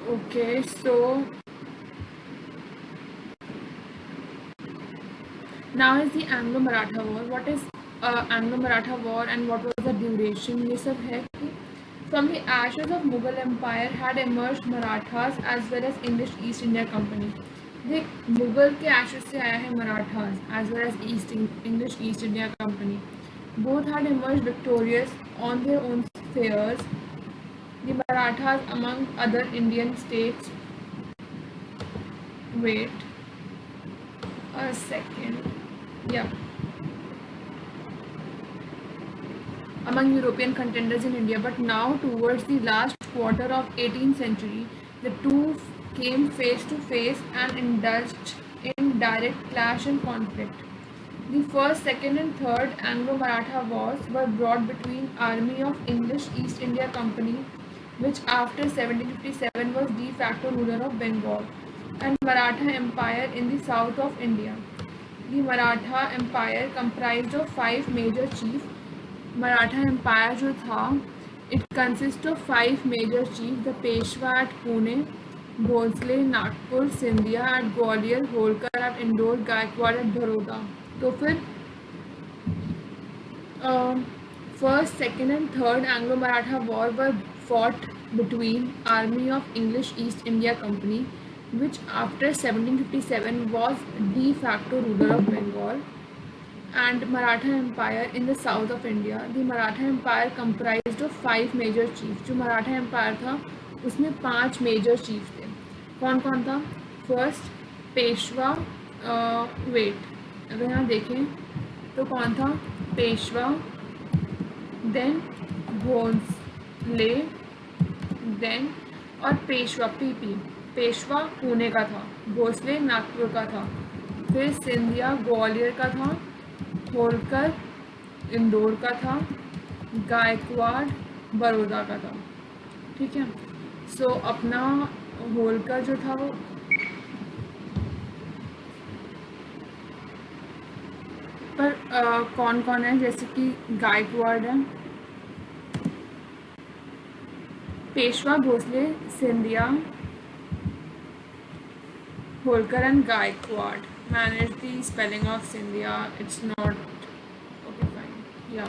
Okay, so now is the Anglo-Maratha War. What is Anglo-Maratha War and what was the duration? ये सब है कि from the ashes of Mughal Empire had emerged Marathas as well as English East India Company. देख मुगल के ashes से आया है Marathas as well as English East India Company. Both had emerged victorious on their own spheres. The Marathas, among other Indian states, wait a second. Yeah, among European contenders in India, but now towards the last quarter of 18th century, the two came face to face and indulged in direct clash and conflict. The first, second and third Anglo-Maratha wars were brought between army of English East India Company, which after 1757 was de facto ruler of Bengal, and Maratha Empire in the south of India. The Maratha Empire comprised of 5 major chiefs. Maratha empire जो था it consist of 5 major chief the Peshwa at Pune, Bhonsle Nagpur, Scindia at Gwalior, Holkar at Indore, Gaekwad at Baroda. तो फिर first second and third Anglo Maratha war were fought between army of English East India Company, which after 1757 was de facto ruler of Bengal, and Maratha Empire in the south of India. The Maratha Empire comprised of 5 major chiefs. जो Maratha Empire था उसमें 5 major chiefs थे. कौन कौन था? First Peshwa, wait अगर यहाँ देखें तो कौन था? पेशवा, देन भोंसले, देन और पेशवा पीपी. पेशवा पुणे का था, भोसले नागपुर का था, फिर सिंधिया ग्वालियर का था, होलकर इंदौर का था, गायकवाड़ बड़ौदा का था. ठीक है. सो अपना होलकर जो था वो पर कौन कौन है? जैसे कि गायकवाड़ है, Peshwa, Bhonsle, Scindia, Holkar and Gaekwad. Manage the spelling of Scindia. It's not okay. Fine. Yeah.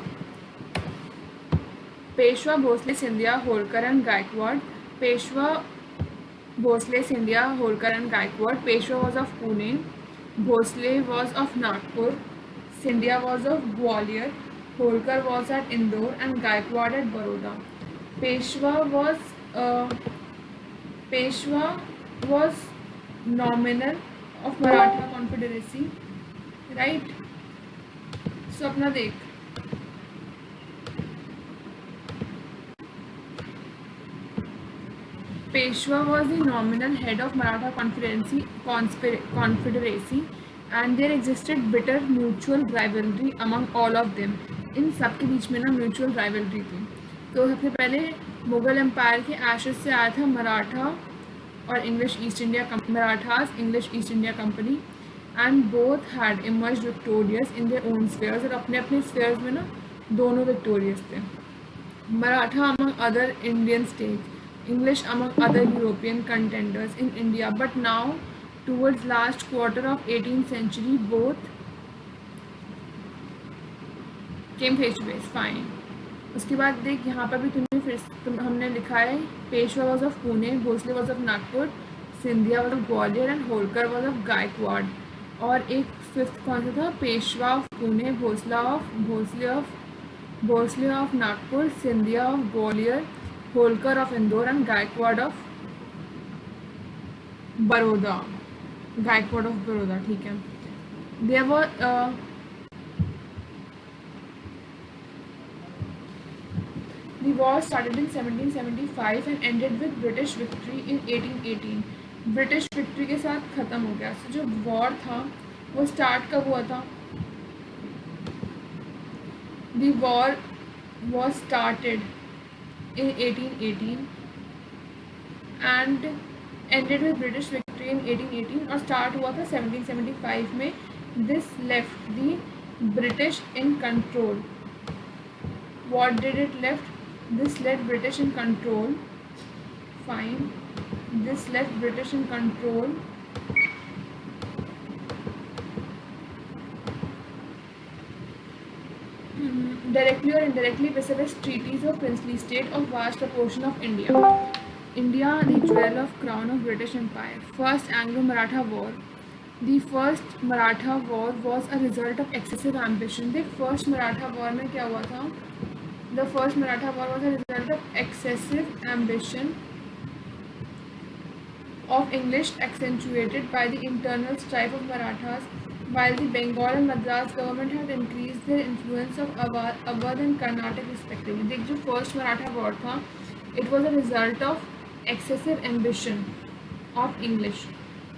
Peshwa, Bhosle, Scindia, Holkar and Gaikwad. Peshwa, Bhosle, Scindia, Holkar and Gaikwad. Peshwa was of Pune. Bhosle was of Nagpur. Scindia was of Gwalior. Holkar was at Indore and Gaikwad at Baroda. Peshwa was nominal of Maratha Confederacy, right? So अपना देख, Peshwa was the nominal head of Maratha Confederacy, and there existed bitter mutual rivalry among all of them. इन सब के बीच में ना mutual rivalry थी. तो सबसे पहले मुगल एम्पायर के एशेस से आया था मराठा और English east India Marathas English east India company, and both had emerge victorious in their own spheres. और अपने अपने स्फेयर्स में ना दोनों विक्टोरियस थे. Maratha among other Indian states, English among other European contenders in India, but now towards last quarter of 18th century both came face to face. Fine. उसके बाद देख यहाँ पर भी हमने लिखा है Peshwa was of Pune, Bhonsle was of Nagpur, Scindia was of Gwalior and Holkar was of Gaekwad. और एक फिफ्थ कौन सा था? Peshwa of Pune, Bhonsle of Nagpur, Scindia of Gwalior, Holkar of Indore and Gaekwad of Baroda. ठीक है. There were the war started in 1775 and ended with British victory in 1818. British victory के साथ ख़त्म हो गया. So जो वॉर था वो स्टार्ट कब हुआ था? The war was started in 1818 and ended with British victory in 1818 और स्टार्ट हुआ था 1775 में. This left the British in control. What did it left? This led British in control Fine. This left British in control. Directly or indirectly vis-a-vis treaties of princely state of vast proportion of India. India, the jewel of crown of British Empire. First Anglo-Maratha War. The first Maratha War was a result of excessive ambition. The first Maratha War में क्या हुआ था? The first Maratha War was a result of excessive ambition of English accentuated by the internal strife of Marathas, while the Bengal and Madras government had increased their influence of Awadh and Karnataka respectively. देख जो first Maratha war था, it was a result of excessive ambition of English.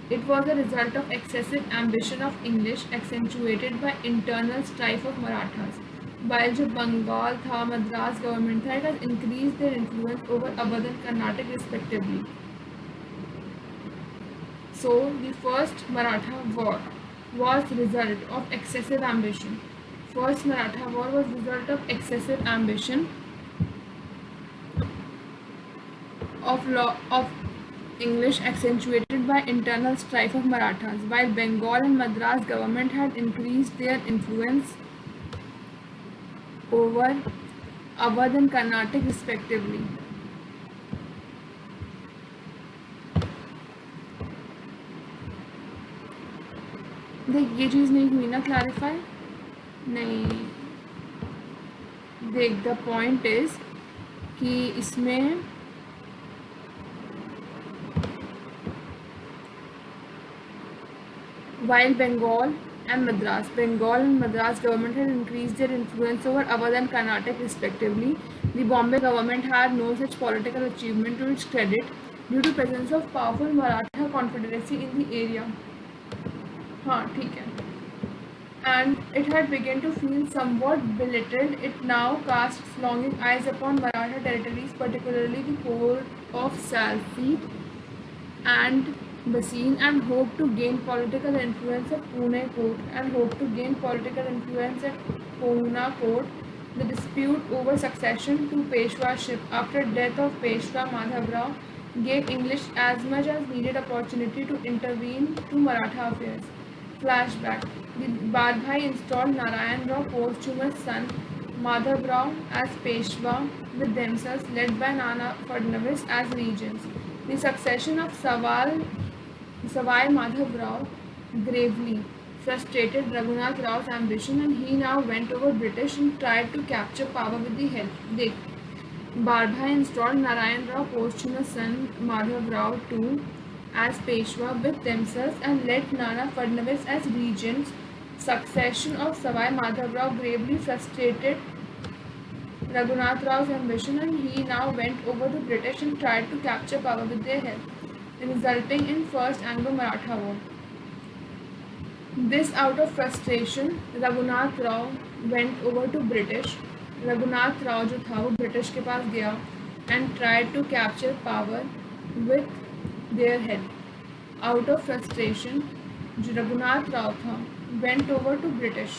It was a result of excessive ambition of English accentuated by internal strife of Marathas. While जो बंगाल था, Madras government था, it has increased their influence over Awadh and Karnataka respectively. So the first Maratha war was result of excessive ambition. First Maratha war was result of excessive ambition of English accentuated by internal strife of Marathas, while Bengal and Madras government had increased their influence over Awadh and Karnataka respectively. देख ये चीज़ नहीं हुई ना clarify नहीं देख the point is कि इसमें while Bengal and Madras government had increased their influence over Awadh and Karnataka respectively, the Bombay government had no such political achievement to its credit due to presence of powerful Maratha confederacy in the area. हाँ ठीक है. And it had begun to feel somewhat belittled. It now casts longing eyes upon Maratha territories, particularly the port of Salsette and Bassein, and hoped to gain political influence at Pune court. The dispute over succession to Peshwaship after death of Peshwa Madhav Rao gave English as much as needed opportunity to intervene to Maratha affairs. Flashback. The Barbhai installed Narayan Rao, posthumous son, Madhav Rao as Peshwa, with themselves led by Nana Fadnavis as regents. The succession of Savai Madhav Rao gravely frustrated Raghunath Rao's ambition, and he now went over British and tried to capture power with the help. Barbhai installed Narayan Rao, posthumous son, Madhav Rao too, as Peshwa with themselves and led Nana Fadnavis as regents. Succession of Savai Madhav Rao gravely frustrated Raghunath Rao's ambition, and he now went over the British and tried to capture power with their help, resulting in First Anglo-Maratha War. This out of frustration, Raghunath Rao went over to British. Raghunath Rao जो था वो British के पास गया and tried to capture power with their help. Out of frustration, जो रघुनाथ राव था went over to British.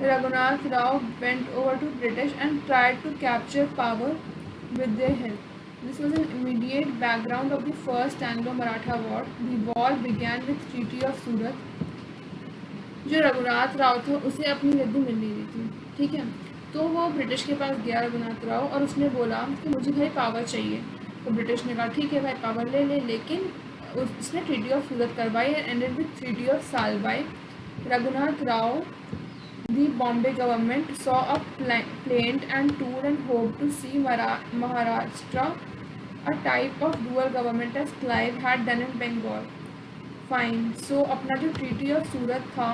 Raghunath Rao went over to British and tried to capture power with their help. This was an immediate background of the First Anglo-Maratha War. The war began with Treaty of Surat. जो रघुनाथ राव था उसे अपनी गद्दी मिल नहीं रही थी, ठीक है, तो वो ब्रिटिश के पास गया रघुनाथ राव और उसने बोला कि मुझे भाई पावर चाहिए. तो ब्रिटिश ने कहा ठीक है भाई पावर ले ले, लेकिन उसने ट्रीटी ऑफ सूरत करवाई and ended with treaty of Salbai. Raghunath Rao, the Bombay government saw a plaint and toured and hoped to see Maharashtra, a type of dual government as Clive had done in Bengal. Fine. So अपना जो treaty of सूरत था,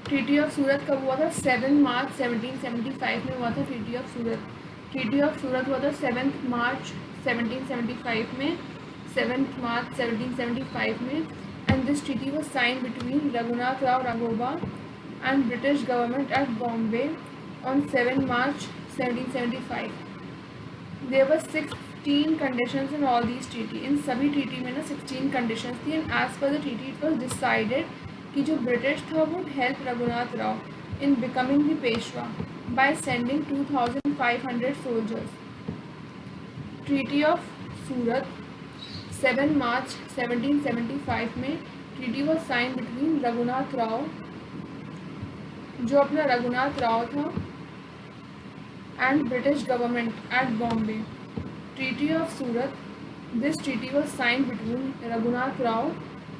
treaty of Surat कब हुआ था? 7 March 1775 में हुआ था treaty of Surat. Treaty of Surat हुआ था 7 मार्च 1775 में, 7 मार्च 1775 में. And this treaty was signed between Raghunath Rao Raghoba and British government at Bombay on 7 March 1775. There were 16 conditions in all these treaty. इन सभी treaty में ना 16 conditions थी, and as per the treaty it was decided कि जो British था वो help Raghunath Rao in becoming the Peshwa. by sending 2,500 soldiers. Treaty of Surat, 7 March 1775 में treaty was sign between Raghunath Rao, जो अपना रघुनाथ राव था, and British government at Bombay. Treaty of Surat, this treaty was sign between Raghunath Rao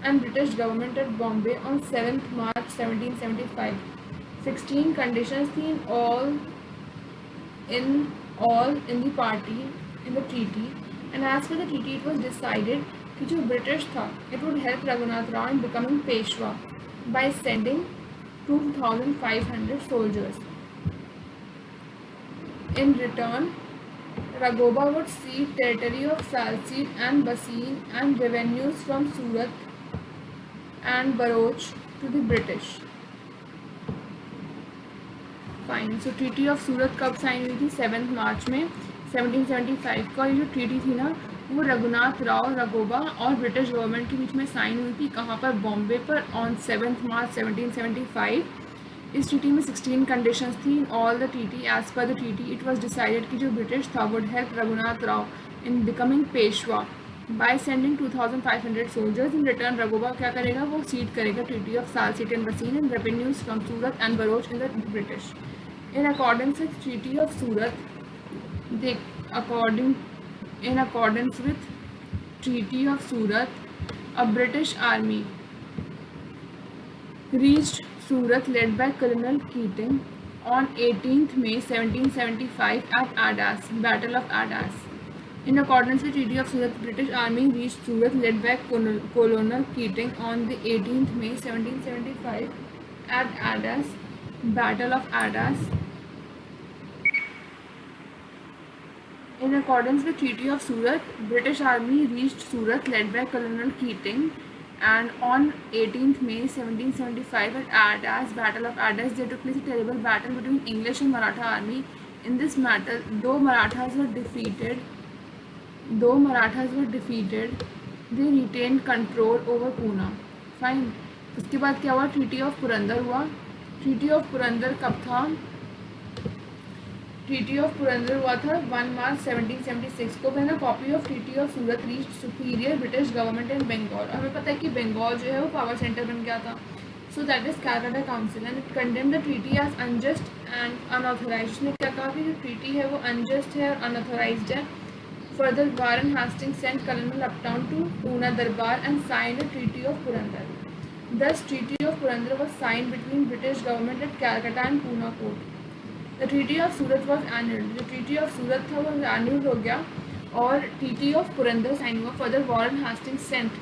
and British government at Bombay on 7th March 1775. 16 conditions थी in the party in the treaty, and as per the treaty it was decided कि जो British था it would help Raghunath Rao in becoming Peshwa by sending 2,500 soldiers. In return, Raghoba would cede territory of Salsette and Bassein and revenues from Surat and Bharuch to the British. Fine. So treaty of Surat कब sign हुई थी? 7 मार्च में 1775 का. ये जो treaty थी ना वो रघुनाथ राव, रघोबा और ब्रिटिश गवर्नमेंट के बीच में साइन हुई थी. कहाँ पर? बॉम्बे पर ऑन 7 मार्च 1775. इस ट्रीटी में 16 कंडीशंस थी. In all the treaty, as per the treaty it was decided कि जो ब्रिटिश था would help Raghunath Rao in becoming Peshwa by sending 2,500 soldiers. In return Raghoba क्या करेगा? वो सीड करेगा treaty of Salsette and Bassein and revenues from Surat and Broach in the British. In accordance with Treaty of Surat, in accordance with Treaty of Surat, a British army reached Surat led by Colonel Keating on 18th May 1775 at Adas, Battle of Adas. In accordance with Treaty of Surat, British army reached Surat led by Colonel Keating on the 18th May 1775 at Adas, Battle of Adas. In accordance with Treaty of Surat, British Army reached Surat led by Colonel Keating, and on 18th May 1775 at Adas, Battle of Adas, there took place a terrible battle between English and Maratha army. In this battle, though Marathas were defeated, they retained control over Pune. Fine. उसके बाद क्या हुआ? Treaty of Purandar हुआ. Treaty of Purandar कब था? Treaty of Purandar हुआ था 1 मार्च 1776 को. पहला copy of treaty of Surat reach superior British government in Bengal. हमें पता है कि बंगाल जो है वो पावर सेंटर बन गया था. So that is Calcutta council and it condemn the treaty as unjust and unauthorised. उसने क्या कहा कि जो ट्रीटी है वो अनजस्ट है और अनऑथोराइज्ड है. Further Warren Hastings sent colonel Upton to Poona durbar and signed the treaty of Purandar. Thus, Treaty of Purandar was signed between British government at Calcutta and Pune court. The Treaty of Surat was annulled. जो Treaty of Surat था वो annulled हो गया और Treaty of Purandar sign हुआ. Further, Warren Hastings sent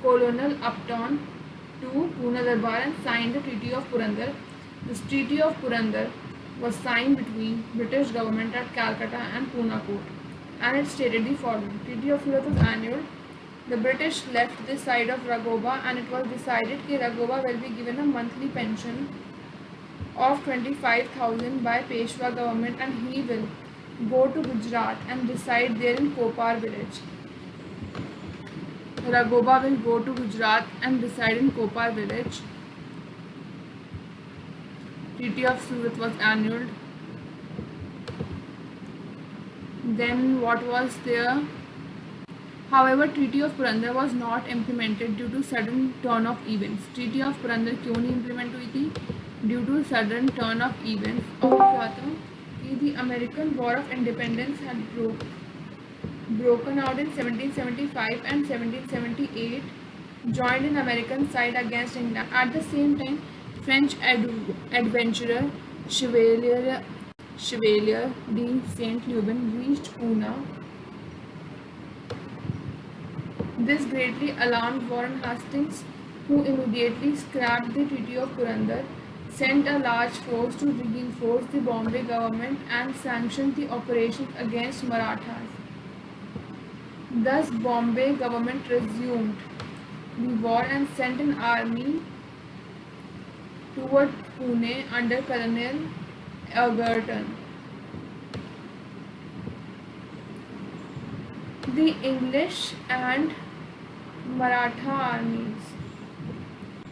Colonel Upton to Pune Darbar and signed the Treaty of Purandar. This Treaty of Purandar was signed between British government at Calcutta and Pune court, and it stated the following: Treaty of Surat was annulled. The British left this side of Raghoba, and it was decided that Raghoba will be given a monthly pension of 25,000 by Peshwa government, and he will go to Gujarat and reside there in Kopar village. Raghoba will go to Gujarat and reside in Kopar village. Treaty of Surat was annulled. Then what was there? However, Treaty of Purandar was not implemented due to sudden turn of events. Treaty of Purandar क्यों नहीं implement हुई थी? Due to sudden turn of events. और क्या था कि the American War of Independence had broken out in 1775 and 1778, joined in American side against England. At the same time, French adventurer Chevalier de Saint-Lubin reached Pune. This greatly alarmed Warren Hastings, who immediately scrapped the Treaty of Purandar, sent a large force to reinforce the Bombay government, and sanctioned the operations against Marathas. Thus, Bombay government resumed the war and sent an army toward Pune under Colonel Egerton. The English and Maratha armies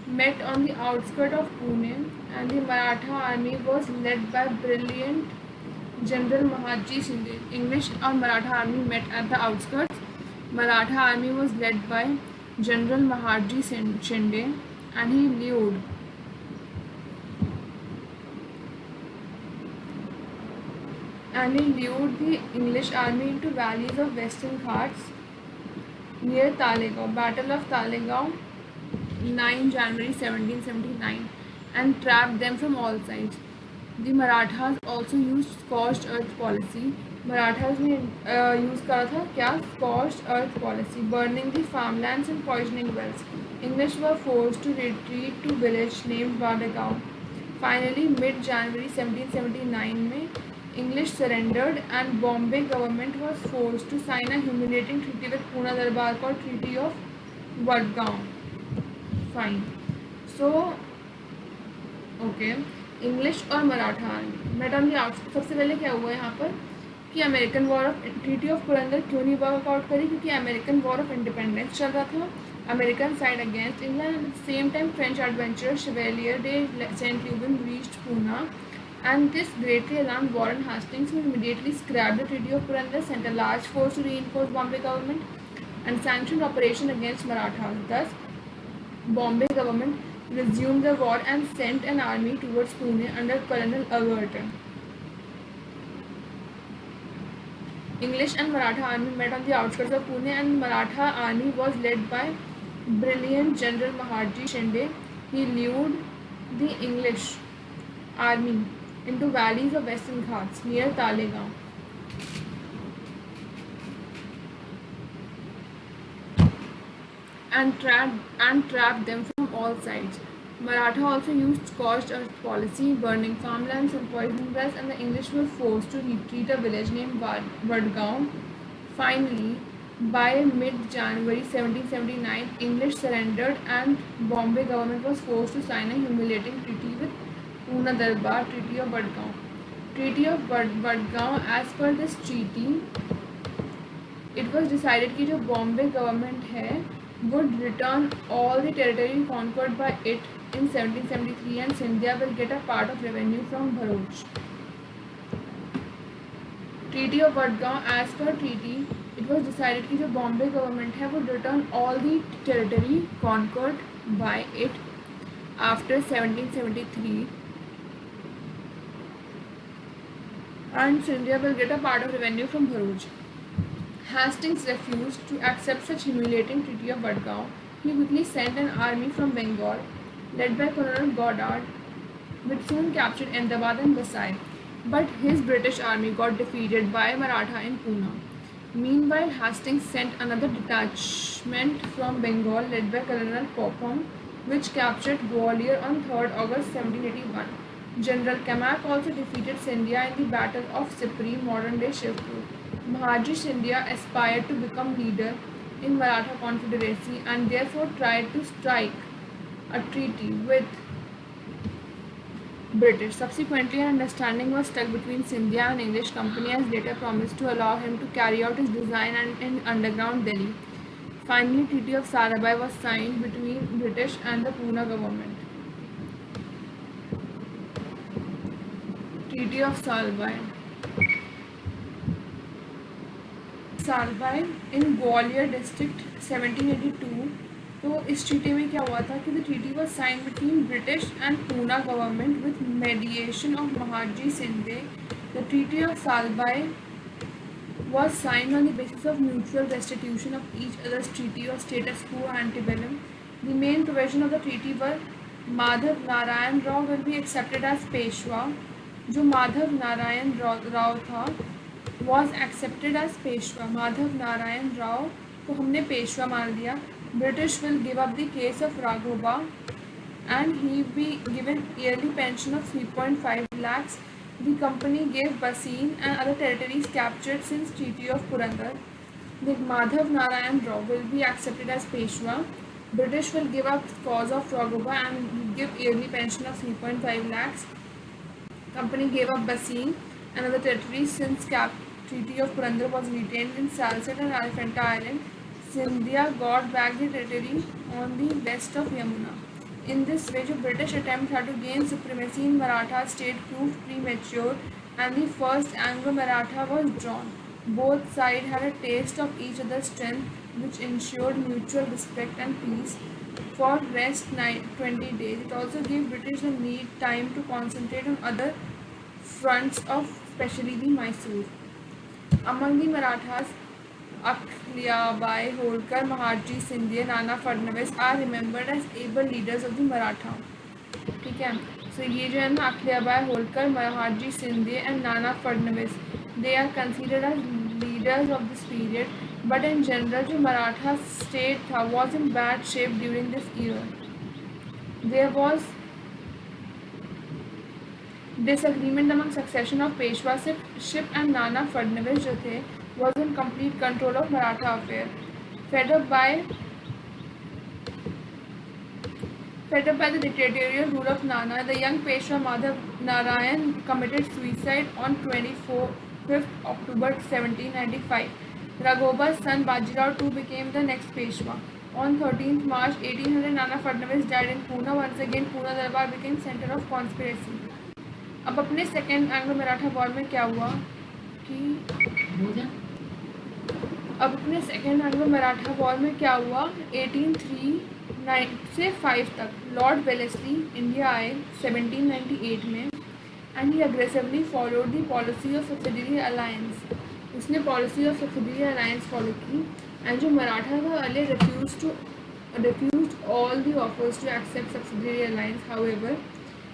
met on the outskirts of Pune, and the Maratha army was led by brilliant General Mahatji Shinde. English और Maratha army met at the outskirts. Maratha army was led by General Mahatji Shinde, and he lured the English army into valleys of Western Ghats near Talegaon. Battle of Talegaon, 9 January 1779, and trapped them from all sides. The Marathas also used scorched earth policy. Marathas ने use करा था क्या? Scorched earth policy, burning the farmlands and poisoning wells. English were forced to retreat to village named Vadagaon. Finally, mid-January 1779 में English surrendered and Bombay government was forced to sign a humiliating treaty with Pune Darbar called Treaty of Vadgaon. Fine. So, okay. English और Maratha army met on the out. सबसे पहले क्या हुआ यहाँ पर कि American war of treaty of Purandar क्यों नहीं वर्कआउट करी? क्योंकि अमेरिकन वॉर ऑफ इंडिपेंडेंस चल रहा था, American side against England. At the same time French adventurer Chevalier de Saint Lubin reached Poona, and this greatly alarmed Warren Hastings, who immediately scrapped the Treaty of Purandar, sent a large force to reinforce Bombay government, and sanctioned operation against Marathas. Thus, Bombay government resumed the war and sent an army towards Pune under Colonel Agerton. English and Maratha army met on the outskirts of Pune, and Maratha army was led by brilliant General Mahatji Shinde. He lured the English army into valleys of Western Ghats near Talegaon. And trapped them from all sides. Maratha also used scorched earth policy, burning farmlands and poisoning wells, and the English were forced to retreat a village named Vadgaon. Finally, by mid-January 1779, English surrendered and Bombay government was forced to sign a humiliating treaty with Pune Darbar, Treaty of Vadgaon. Treaty of Vadgaon, as per this treaty, it was decided कि जो Bombay government है would return all the territory conquered by it in 1773, and Scindia will get a part of revenue from Bharuch. Treaty of Vadgaon, as per treaty, it was decided कि जो Bombay government है would return all the territory conquered by it after 1773, and Scindia will get a part of revenue from Bharuch. Hastings refused to accept such humiliating Treaty of Vadgaon. He quickly sent an army from Bengal, led by Colonel Goddard, which soon captured Ahmedabad and Vasai. But his British army got defeated by Maratha in Pune. Meanwhile, Hastings sent another detachment from Bengal, led by Colonel Popham, which captured Gwalior on 3rd August 1781. General Camac also defeated Scindia in the Battle of Sipri, modern-day Shivpur. Mahatji Scindia aspired to become leader in Maratha Confederacy and therefore tried to strike a treaty with British. Subsequently, an understanding was struck between Scindia and English company, as later promised to allow him to carry out his design in underground Delhi. Finally, Treaty of Sarabai was signed between British and the Pune government. Treaty of Salbai. Salbai in Gwalior district 1782। तो इस treaty में क्या हुआ था कि the treaty was sign between British and Poona government with mediation of Mahaji Shinde. The treaty of Salbai was signed on the basis of mutual restitution of each other's treaty or status quo antebellum. The main provision of the treaty were Madhav Narayan Rao will be accepted as Peshwa. जो माधव नारायण राव था was accepted as Peshwa. Madhav Narayan Rao को हमने पेशवा मान लिया. British will give up the case of Raghoba and he be given yearly pension of 3.5 lakhs. The company gave Baseen and other territories captured since Treaty of Purandar. The Madhav Narayan Rao will be accepted as Peshwa. British will give up cause of Raghoba and give yearly pension of 3.5 lakhs. Company gave up Baseen and other territories since Treaty of Purandar was retained in Salsette and Elephanta Island. Scindia got back the territory on the west of Yamuna. In this way, the British attempt had to gain supremacy in Maratha state proved premature, and the first Anglo-Maratha was drawn. Both sides had a taste of each other's strength, which ensured mutual respect and peace for rest 20 days. It also gave British the need time to concentrate on other fronts of especially the Mysore. Among the Marathas, Akhilyabai Holkar, Maharji Sindhi, Nana Fadnavis are remembered as able leaders of the Maratha. ठीक है, so ये जो है ना अखिल्याबाई Holkar, Mahaji Shinde and Nana Phadnavis, they are considered as leaders of this period, but in general जो Maratha state था was in bad shape during this era. There was disagreement among succession of Peshwaship and Nana Fadnavis जो थे was in complete control of Maratha affair. Fed up by the dictatorial rule of Nana, the young Peshwa Madhav Narayan committed suicide on 25th October 1795. Raghobar's son Bajirao too became the next Peshwa. On 13th March 1800, Nana Fadnavis died in Pune. Once again, Pune Darbar became center of conspiracy. अब अपने second Anglo Maratha war में क्या हुआ कि अब अपने second Anglo Maratha war में क्या हुआ 1839 से 5 तक लॉर्ड वेलेस्ली इंडिया आए 1798 में and he aggressively followed the policy of subsidiary alliance. उसने policy of subsidiary alliance follow की एंड जो मराठा था early refused all the offers to accept subsidiary alliance. However,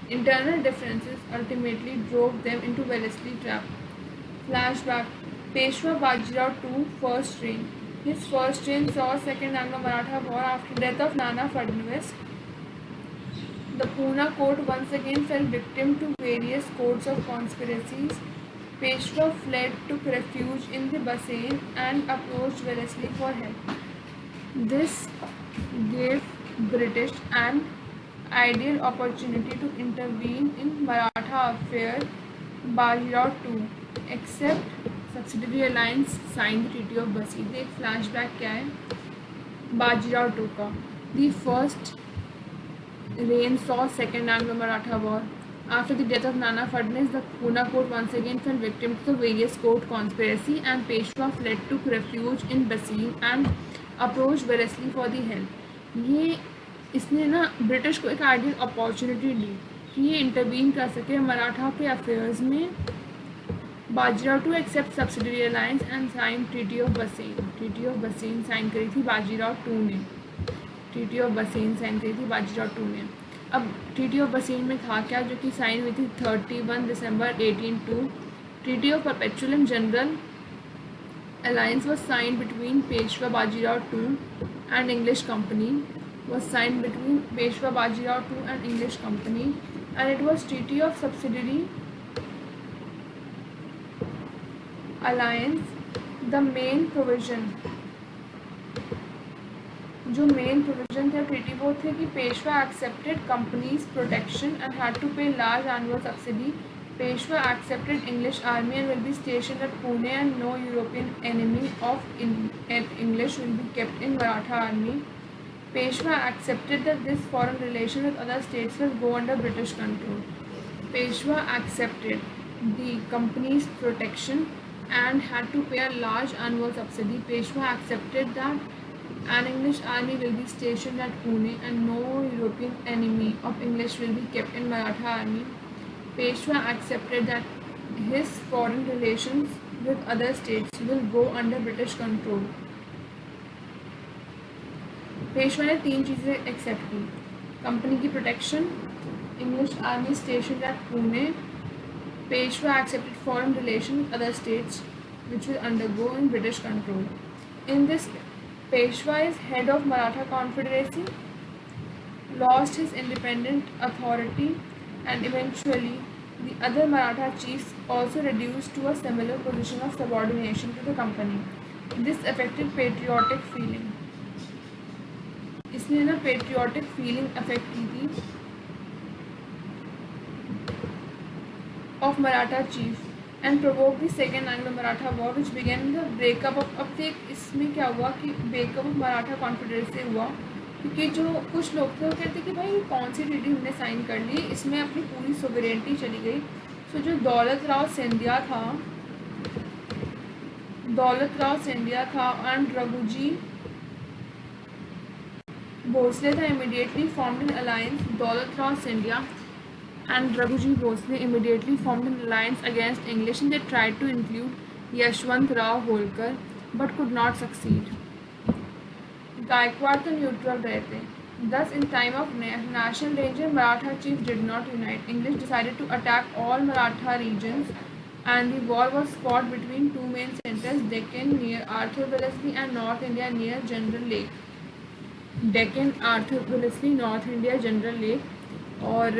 internal differences ultimately drove them into Wellesley trap. Flashback: Peshwa Bajirao II first reign. His first reign saw Second Anglo-Maratha War. After death of Nana Fadnavis, the Pune court once again fell victim to various courts of conspiracies. Peshwa fled, took refuge in the Bassein and approached Wellesley for help. This gave British an ideal opportunity to intervene in Maratha affair. Bajirao II accept subsidiary alliance, signed the Treaty of Bassein. एक flashback क्या है Bajirao II का. The first reign saw Second Anglo-Maratha War. After the death of Nana Fadnavis, the Pune court once again fell victim to the various court conspiracy, and Peshwa fled, took refuge in Bassein and approached Wellesley for the help. ये इसने ना British को एक ideal opportunity दी कि ये intervene कर सके मराठा के अफेयर्स में. Bajirao two accept subsidiary alliance and sign treaty of Bassein. Treaty of Bassein sign करी थी बाजीराव टू ने. ट्रीटी ऑफ बसेन साइन करी थी बाजीराव टू ने. अब ट्रीटी ऑफ बसेन में था क्या जो कि साइन हुई थी 31 दिसंबर 1802. Treaty of perpetual and general alliance was signed between Peshwa Bajirao II and English Company. Was signed between Peshwa Bajirao II and English Company, and it was Treaty of Subsidiary Alliance. The main provision जो main provision थे treaty वो थे कि Peshwa accepted company's protection and had to pay large annual subsidy. Peshwa accepted English army and will be stationed at Pune, and no European enemy of English will be kept in Maratha army. Peshwa accepted that this foreign relation with other states will go under British control. Peshwa accepted the company's protection and had to pay a large annual subsidy. Peshwa accepted that an English army will be stationed at Pune and no European enemy of English will be kept in Maratha army. Peshwa accepted that his foreign relations with other states will go under British control. Peshwa ने 3 चीज़ें accept की: company की protection, English army station at Pune. Peshwa accepted foreign relation with other states which will undergo in British control. In this, Peshwa is head of Maratha Confederacy, lost his independent authority, and eventually the other Maratha chiefs also reduced to a similar position of subordination to the company. This affected patriotic feeling. इसने ना patriotic feeling affect की थी of Maratha chief and provoked the second Anglo-Maratha war, which began the breakup of. अब देख इसमें क्या हुआ कि breakup of Maratha Confederacy हुआ क्योंकि जो कुछ लोग थे वो कहते कि भाई कौन सी ट्रीटी हमने साइन कर ली, इसमें अपनी पूरी सोवरेनिटी चली गई। सो जो दौलत राव सिंधिया था एंड रघुजी भोसले था immediately formed an alliance. Daulat Rao Scindia and Raghuji Bhosle immediately formed an alliance against English, and they tried to include Yashwant Rao Holkar but could not succeed. Gaekwad तो न्यूट्रल रहे थे. Thus, in time of national danger, Maratha chiefs did not unite. English decided to attack all Maratha regions, and the war was fought between two main centers: Deccan near Arthur Wellesley and North India near General Lake. Deccan Arthur Wellesley, north India general Lake, और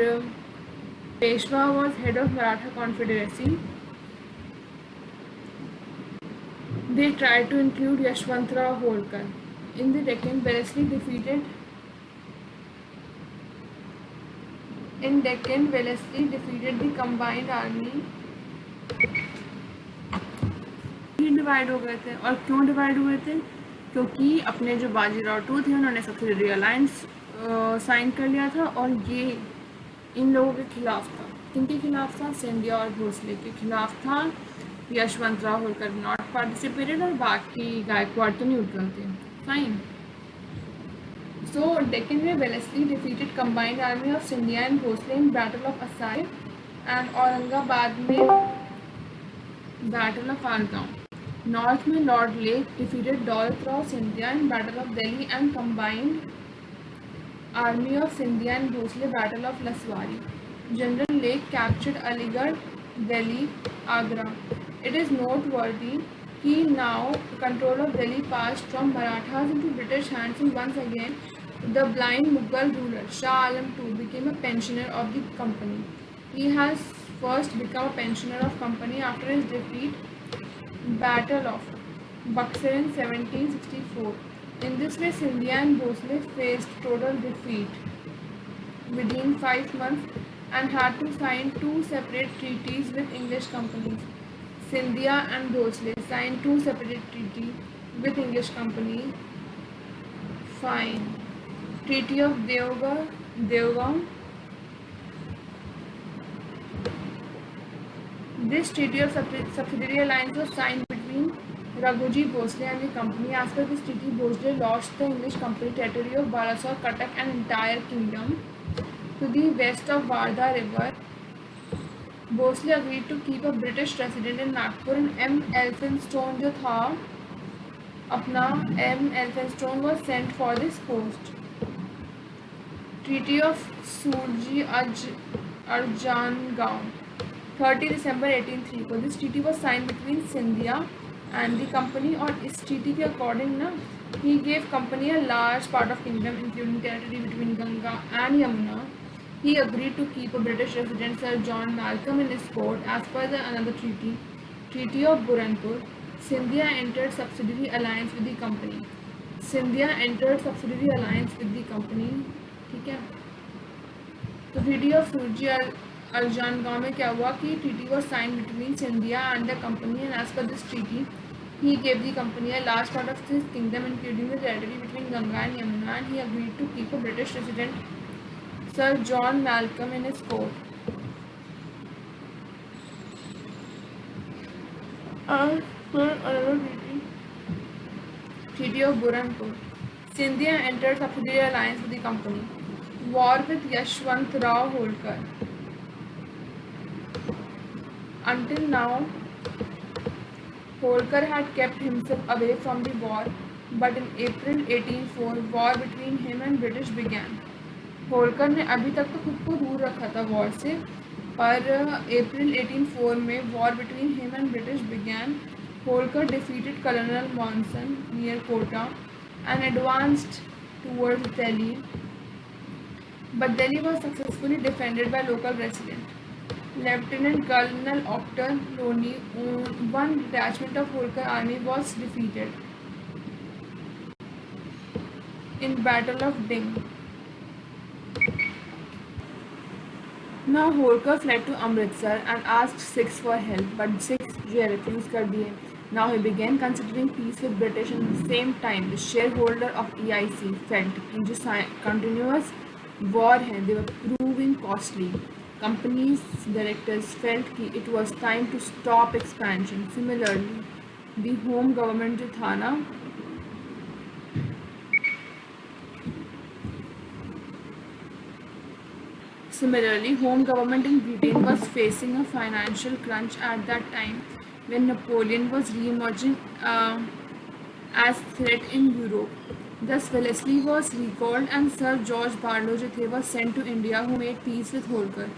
Peshwa was head of Maratha confederacy. They try to include Yashwantrao Holkar. In the Deccan Wellesley defeated the combined army. Divide हो गए थे. और क्यों divide हुए थे? क्योंकि अपने जो बाजीराव टू थे उन्होंने सब्सिडरी अलायंस साइन कर लिया था, और ये इन लोगों के खिलाफ था. किनके खिलाफ था? सिंधिया और भोसले के खिलाफ था. यशवंतराव होलकर नॉट पार्टिसिपेटेड, और बाकी गायकवाड़ तो न्यूट्रल थे. फाइन. सो डेक्कन में Wellesley defeated combined army of Scindia and Bhonsle in battle of Assaye, and Aurangabad में बैटल ऑफ आरगांव. नॉर्थ में lord Lake defeated Daulat Rao Scindia in battle of Delhi and combined army of Scindia and Bhonsle battle of Laswari. General Lake captured Aligarh, Delhi, Agra. It is noteworthy कि now control of Delhi passed from Marathas into British hands, and once again the blind Mughal ruler Shah Alam II became a pensioner of the company. He has first become a pensioner of company after his defeat Battle of Buxar in 1764. In this way, Scindia and Bhosle faced total defeat within 5 months and had to sign two separate treaties with English companies. Scindia and Bhosle signed two separate treaties with English company. Fine. Treaty of Deogaon. This treaty of subsidiary alliance was signed between Raghuji Bhosle and the company. As per this treaty, Bhosle lost the English company territory of Balasore, Cuttack and entire kingdom to the west of Wardha river. Bhosle agreed to keep a British resident in Nagpur, and M. Elphinstone जो था अपना M. Elphinstone was sent for this post. Treaty of Surji Arjangaon, 30 December 1803 को. This treaty was signed between Scindia and the company, और इस treaty के according ना he gave company a large part of kingdom including territory between Ganga and Yamuna. He agreed to keep a British resident, Sir John Malcolm, in his court. As per another treaty, Treaty of Burhanpur, Scindia entered subsidiary alliance with the company. ठीक है. तो Treaty of Surji Arjangaon में क्या हुआ कि treaty was signed between Scindia and the company, and as per this treaty, he gave the company a large part of his kingdom including the territory between Ganga and Yamuna, and he agreed to keep a British resident, Sir John Malcolm, in his court. As per another treaty, Treaty of Burhanpur, Scindia entered subsidiary alliance with the company. War with Yashwant Rao Holkar. Until now, Holkar had kept himself away from the war, but in April 1804, war between him and British began. Holkar ने अभी तक तो खुद को दूर रखा था war से, पर अप्रैल 1804 में war between him and British began. Holkar defeated colonel Monson near Kota and advanced towards Delhi, but Delhi was successfully defended by local resident. Lieutenant Colonel Octor Roney, one detachment of Holkar army, was defeated in Battle of Ding. Now Holkar fled to Amritsar and asked Sikhs for help, but Sikhs refused कर दिए. Now he began considering peace with British, and at the same time the shareholder of EIC felt कि जो continuous war है they were proving costly. Company's directors felt कि it was time to stop expansion. Similarly, the home government जो था ना Similarly, home government in Britain was facing a financial crunch at that time when Napoleon was re-emerging as threat in Europe. Thus, Wellesley was recalled and Sir George Barlow जो थे was sent to India who made peace with Holkar.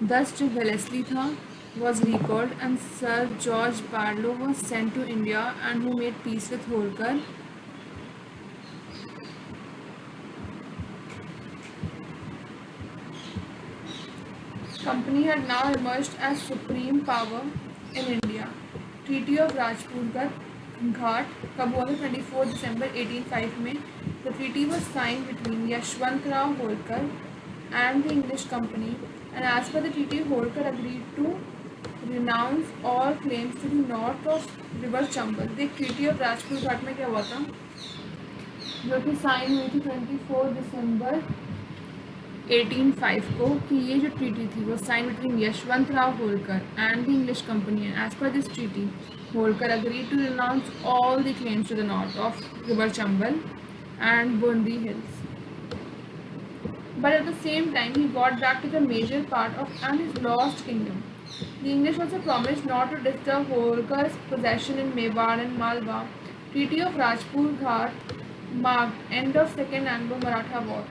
Thus, जो Wellesley था was recalled and Sir George Barlow was sent to India and who made peace with Holkar. Company had now emerged as supreme power in India. Treaty of Rajput Ghat कब हुआ था 24 December 1805 में. The treaty was signed between Yashwantrao Holkar and the English company, and as per the treaty Holkar agreed to renounce all claims to the north of river Chambal. The treaty of Rajput Ghat में क्या हुआ था जो कि sign हुई थी 24 December 1805 को कि ये जो ट्रीटी थी वो sign between Yashwant Rao Holkar and the English company and as per this treaty Holkar agreed to renounce all the claims to the north of river Chambal and Bundi hills. But at the same time he got back to the major part of and his lost kingdom. The English also promised not to disturb Holkar's possession in Mewar and Malwa. Treaty of Rajput Ghat marked end of Second Anglo-Maratha War.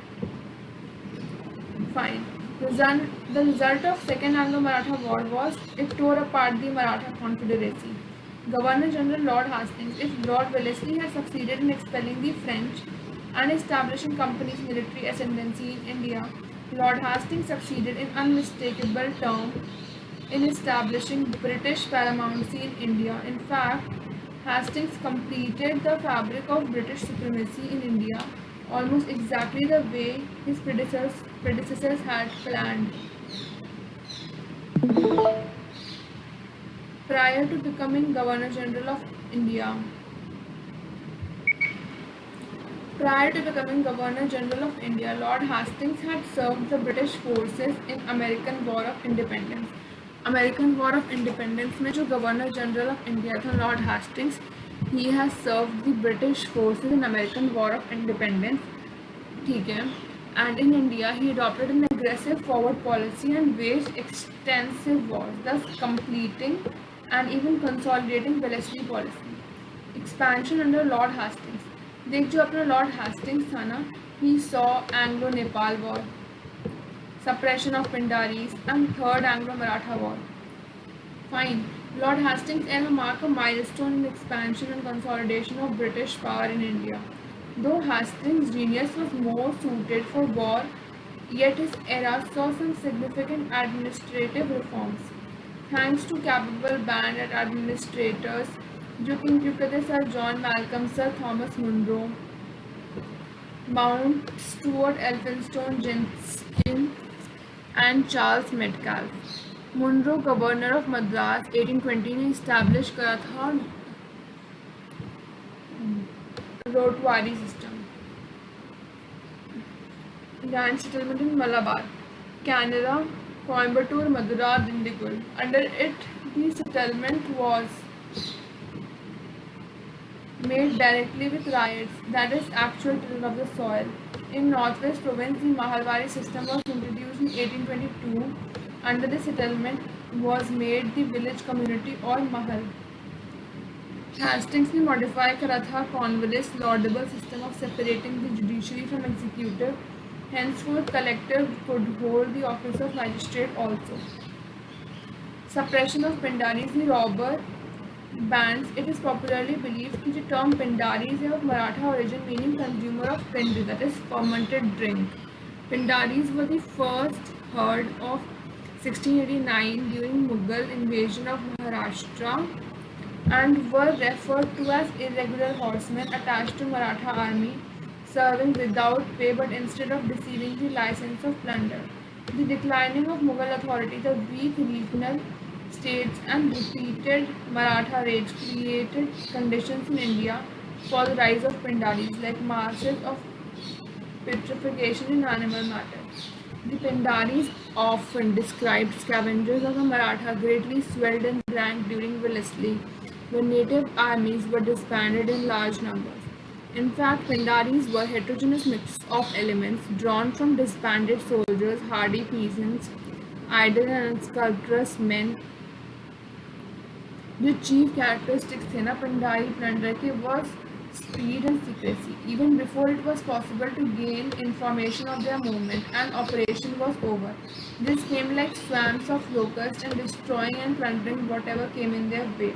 Fine. The result of Second Anglo-Maratha War was it tore apart the Maratha Confederacy. Governor-General Lord Hastings, if Lord Wellesley had succeeded in expelling the French and establishing company's military ascendancy in India, Lord Hastings succeeded in unmistakable terms in establishing British paramountcy in India. In fact, Hastings completed the fabric of British supremacy in India almost exactly the way his predecessors had planned. Prior to becoming Governor General of India, Lord Hastings had served the British forces in American War of Independence. American War of Independence में जो Governor General of India था Lord Hastings, he has served the British forces in American War of Independence. ठीक है. And in India, he adopted an aggressive forward policy and waged extensive wars, thus completing and even consolidating Wellesley policy. Expansion under Lord Hastings. देख जो अपना Lord Hastings था ना, he saw Anglo-Nepal War, suppression of Pindaris, and Third Anglo-Maratha War. Fine. Lord Hastings' era marked a milestone in expansion and consolidation of British power in India. Though Hastings' genius was more suited for war, yet his era saw some significant administrative reforms. Thanks to capable band and administrators, जो कि include थे Sir John Malcolm, Sir Thomas Munro, Mount Stuart Elphinstone Jenkins, and Charles Metcalfe. Munro, governor of Madras 1820 ने establish करा था ryotwari system. Land settlement in Malabar, Canara, Coimbatore, Madura, Dindigul. Under it, the settlement was made directly with riots, that is, actual tillage of the soil. In Northwest Province, the Mahalwari system was introduced in 1822. Under the settlement was made the village community or Mahal. Hastings ने modify करा था Cornwallis laudable system of separating the judiciary from executive. Henceforth, collector could hold the office of magistrate also. Suppression of Pindaris, the robber bands. It is popularly believed that the term Pindaris is of Maratha origin, meaning consumer of pind, that is fermented drink. Pindaris were the first heard of 1689 during Mughal invasion of Maharashtra and were referred to as irregular horsemen attached to Maratha army, serving without pay but instead of receiving the license of plunder. The declining of Mughal authority, the weak regional states and repeated Maratha raids created conditions in India for the rise of Pindaris, like masses of petrification in animal matter. The Pindaris, often described scavengers of the Maratha, greatly swelled in rank during Wellesley, when native armies were disbanded in large numbers. In fact, Pindaris were heterogeneous mix of elements drawn from disbanded soldiers, hardy peasants, idle and unscrupulous men. जो chief characteristics थे ना Pendari plunder के was speed and secrecy. Even before it was possible to gain information of their movement, and operation was over. This came like swarms of locusts and destroying and plundering whatever came in their way.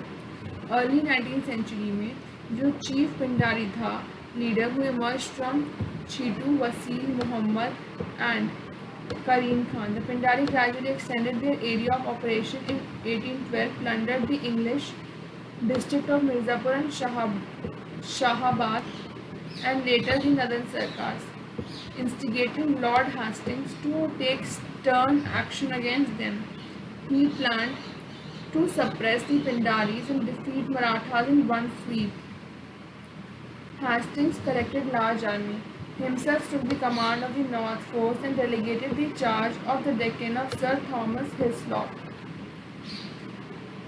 Early 19th century में जो chief Pindari था leader who emerged from Chitu, Wasil Muhammad and Karim Khan. The Pindari gradually extended their area of operation in 1812, plundered the English district of Mirzapur and Shahabad, and later the northern Sarkars, instigating Lord Hastings to take stern action against them. He planned to suppress the Pindaris and defeat Marathas in one sweep. Hastings collected large army, himself took the command of the North force and delegated the charge of the Deccan of Sir Thomas Hislop.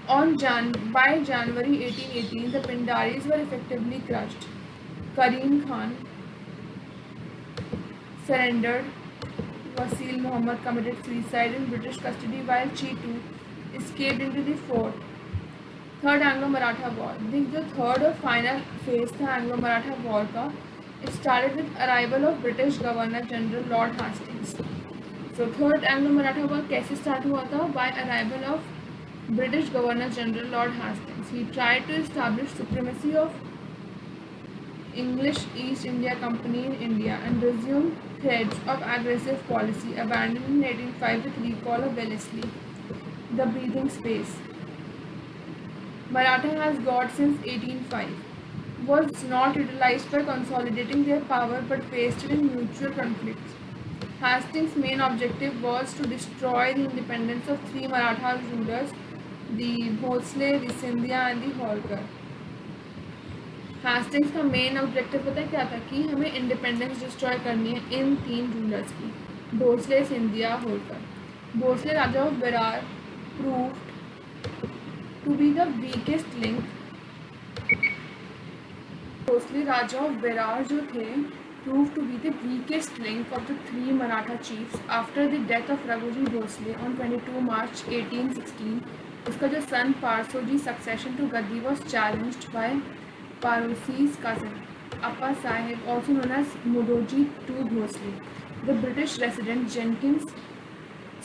By January 1818, the Pindaris were effectively crushed. Karim Khan surrendered. Wasil Muhammad committed suicide in British custody while Chitu escaped into the fort. Third Anglo Maratha war जो third और final phase था Anglo Maratha war का, it started with arrival of British governor general lord Hastings. So third Anglo Maratha war कैसे start हुआ था? By arrival of British governor general lord Hastings. He tried to establish supremacy of English East India Company in India and resumed threads of aggressive policy abandoned in 1805 with recall of Wellesley. The breathing space Maratha has got since 1805 was not utilized by consolidating their power but wasted in mutual conflicts. Hastings' main objective was to destroy the independence of three Maratha rulers, the Bhosle, the Scindia and the Holkar. Hastings का main objective पता है क्या था? कि हमें independence destroy करनी है इन तीन रूलर्स की, Bhonsle, Scindia, Holkar. Bhonsle Raja of Berar proved to be the weakest link. Bhonsle Raja of Berar जो थे proved to be the weakest link of the three Maratha chiefs after the death of Raghuji Bhosle on 22 March 1816. उसका जो सन पारसोजी succession to Gaddi was challenged by Parosi's cousin, Appa Sahib, also known as Mudoji II Bhosle. The British resident Jenkins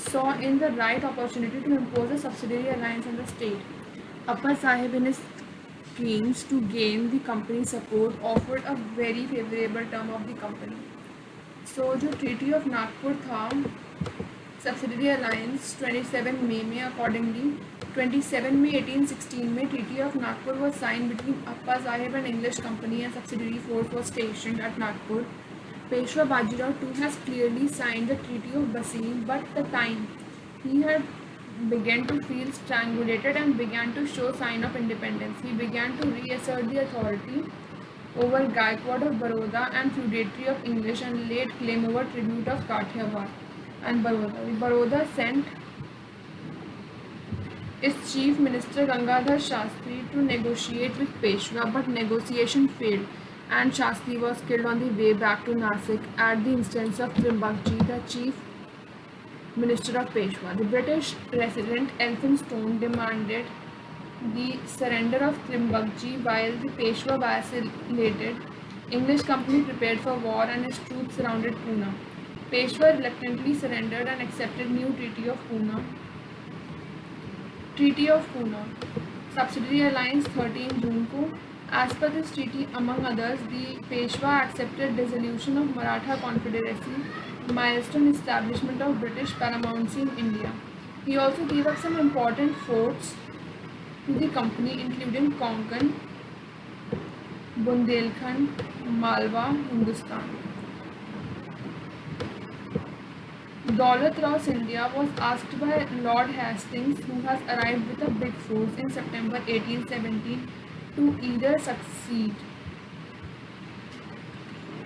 saw in the right opportunity to impose a subsidiary alliance on the state. Appa Sahib, in his schemes to gain the company's support, offered a very favorable term of the company. So, जो Treaty of Nagpur था, subsidiary alliance 27 May में accordingly 27 May 1816 में Treaty of Nagpur was signed between Appa Sahib and English company, and subsidiary force was stationed at Nagpur. Peshwa Bajirao too has clearly signed the Treaty of Bassein, but the time he had began to feel strangulated and began to show sign of independence. He began to reassert the authority over Gaikwad of Baroda and feudatory of English, and laid claim over tribute of Kathiawar and Baroda. Baroda sent its chief minister Gangadhar Shastri to negotiate with Peshwa, but negotiation failed, and Shastri was killed on the way back to Nasik at the instance of Trimbakji, the chief minister of Peshwa. The British resident Elphinstone demanded the surrender of Trimbakji while the Peshwa vacillated. English company prepared for war and his troops surrounded Pune. Peshwa reluctantly surrendered and accepted new Treaty of Pune. Treaty of Pune, subsidiary alliance 13 June को. As per this treaty, among others, the Peshwa accepted dissolution of Maratha Confederacy, milestone establishment of British paramountcy in India. He also gave up some important forts to the company, including Konkan, Bundelkhand, Malwa, Hindustan. Daulat Rao Scindia was asked by Lord Hastings, who has arrived with a big force in September 1817, to either succeed,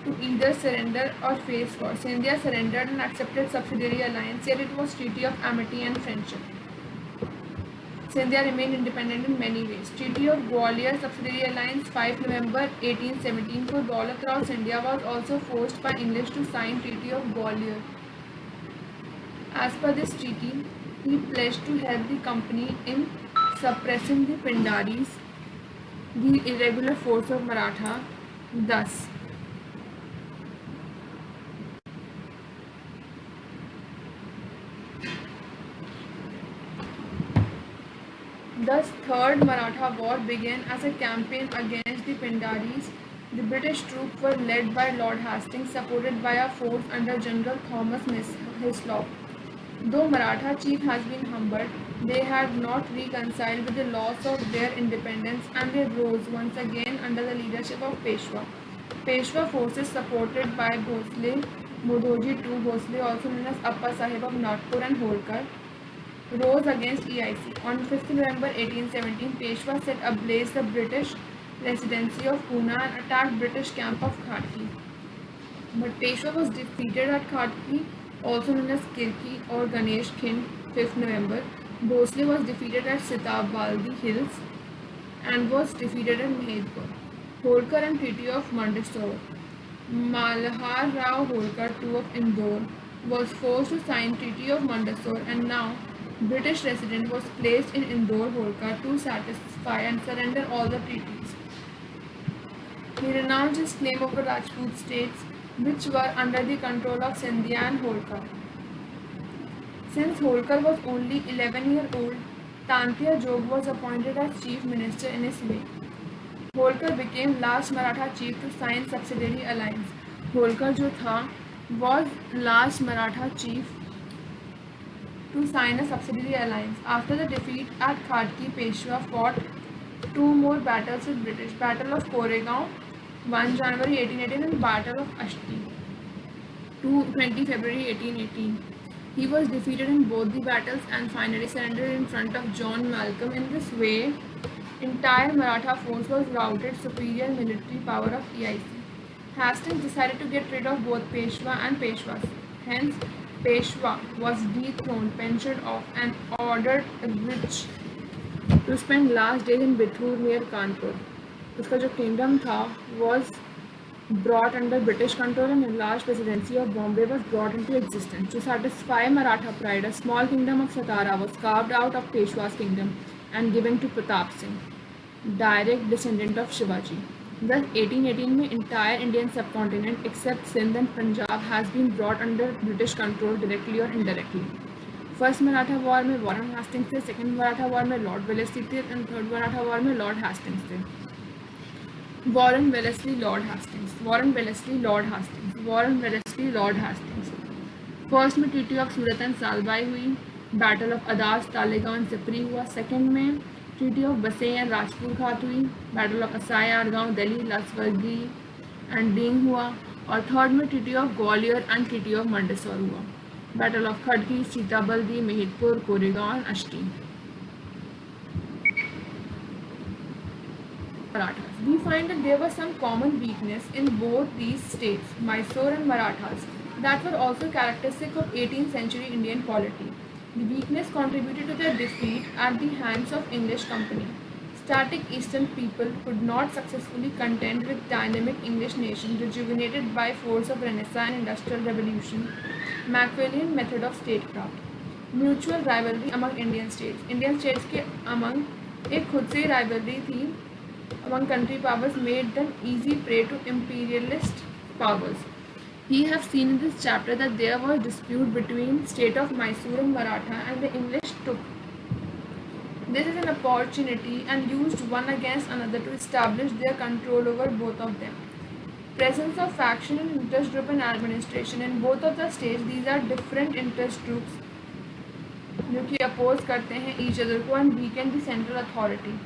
to either surrender or face war. Scindia surrendered and accepted subsidiary alliance, yet it was treaty of amity and friendship. Scindia remained independent in many ways. Treaty of Gwalior Subsidiary Alliance 5 November 1817 for Daulat Rao Scindia was also forced by English to sign Treaty of Gwalior. As per this treaty, he pledged to help the company in suppressing the Pindaris, the irregular force of Maratha. Thus, Third Maratha War began as a campaign against the Pindaris. The British troops were led by Lord Hastings, supported by a force under General Thomas Hislop. Though Maratha chief has been humbled, they had not reconciled with the loss of their independence, and they rose once again under the leadership of Peshwa. Peshwa forces supported by Bhosle, Modhoji II Bhosle, also known as Appa Sahib of Nagpur, and Holkar, rose against EIC. On 5th November 1817, Peshwa set ablaze the British residency of Pune and attacked British camp of Khatki. But Peshwa was defeated at Khatki, also known as Kirki or Ganesh Khind, 5th November. Bhosle was defeated at Sitabaldi Hills and was defeated at Mehedpur. Holkar and Treaty of Mandsaur. Malhar Rao Holkar II of Indore was forced to sign Treaty of Mandsaur, and now British resident was placed in Indore Holkar to satisfy and surrender all the treaties. He renounced his claim over Rajput states, which were under the control of Scindia and Holkar. Since Holkar was only 11-year-old, Tantia Jog was appointed as chief minister in his way. Holkar became last Maratha chief to sign subsidiary alliance. Holkar जो था was last Maratha chief to sign a subsidiary alliance. After the defeat at Khatki, Peshwa fought two more battles with British: Battle of Koregaon, 1 January 1818, and Battle of Asti, 20 February 1818. He was defeated in both the battles and finally surrendered in front of John Malcolm. In this way, entire Maratha force was routed, superior military power of EIC. Hastings decided to get rid of both Peshwa and Peshwas. Hence, Peshwa was dethroned, pensioned off, and ordered Rich to spend last days in Bithur near Kanpur. उसका जो kingdom था was brought under British control, and a large presidency of Bombay was brought into existence. To satisfy Maratha pride, a small kingdom of Satara was carved out of Peshwa's kingdom and given to Pratap Singh, direct descendant of Shivaji. Thus, 1818 में entire Indian subcontinent except Sindh and Punjab has been brought under British control directly or indirectly. First Maratha war में Warren Hastings थे, second Maratha war में lord Wellesley थे, and third Maratha war में lord Hastings थे. Warren Wellesley lord Hastings, Warren Wellesley lord Hastings, Warren Wellesley lord Hastings. First में treaty of Surat and Salbai हुई, battle of Adas, Talegaon and Sipri हुआ. Second में treaty of Bassein and Rajpur Ghat हुई, battle of असाय, आरगांव, Delhi, लसवर्गी and डींग हुआ. और थर्ड में treaty of Gwalior and treaty of Mandsaur हुआ, battle of Khadki, Sitabuldi, Mehidpur, Koregaon and Ashti. Marathas. We find that there was some common weakness in both these states, Mysore and Marathas, that were also characteristic of 18th century Indian polity. The weakness contributed to their defeat at the hands of English company. Static eastern people could not successfully contend with dynamic English nation rejuvenated by force of Renaissance and Industrial Revolution, Machiavellian method of statecraft. Mutual rivalry among Indian states. Indian states के among एक खुद से rivalry थी among country powers made them easy prey to imperialist powers. We have seen in this chapter that there was dispute between state of Mysore and Maratha, and the English took this as an opportunity and used one against another to establish their control over both of them. Presence of faction and interest group in administration in both of the states. These are different interest groups जो कि oppose करते हैं each other को and weaken the central authority.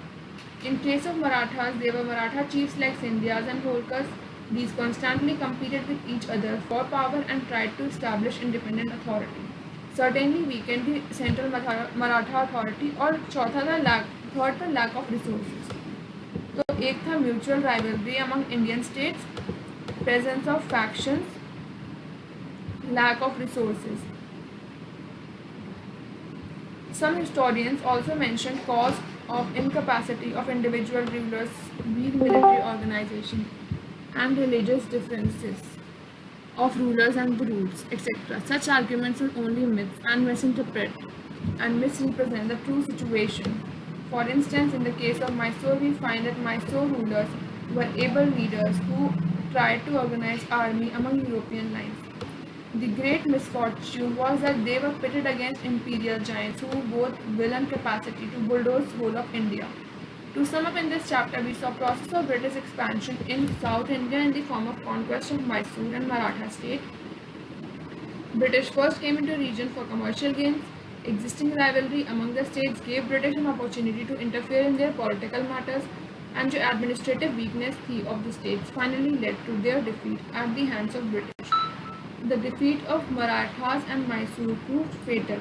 In case of Marathas, they were Maratha chiefs like Scindias and Holkars These constantly competed with each other for power and tried to establish independent authority. Certainly weakened the central Maratha authority और third था lack of resources. तो एक था mutual rivalry among Indian states, presence of factions, lack of resources. Some historians also mention cause of incapacity of individual rulers, weak military organization, and religious differences of rulers and the rules, etc. Such arguments are only myths and misinterpret and misrepresent the true situation. For instance, in the case of Mysore, we find that Mysore rulers were able leaders who tried to organize army among European lines. The great misfortune was that they were pitted against imperial giants who both will and capacity to bulldoze whole of India. To sum up in this chapter, we saw process of British expansion in South India in the form of conquest of Mysore and Maratha state. British first came into region for commercial gains. Existing rivalry among the states gave British an opportunity to interfere in their political matters, and the administrative weakness of the states finally led to their defeat at the hands of British. The defeat of Marathas and Mysore proved fatal.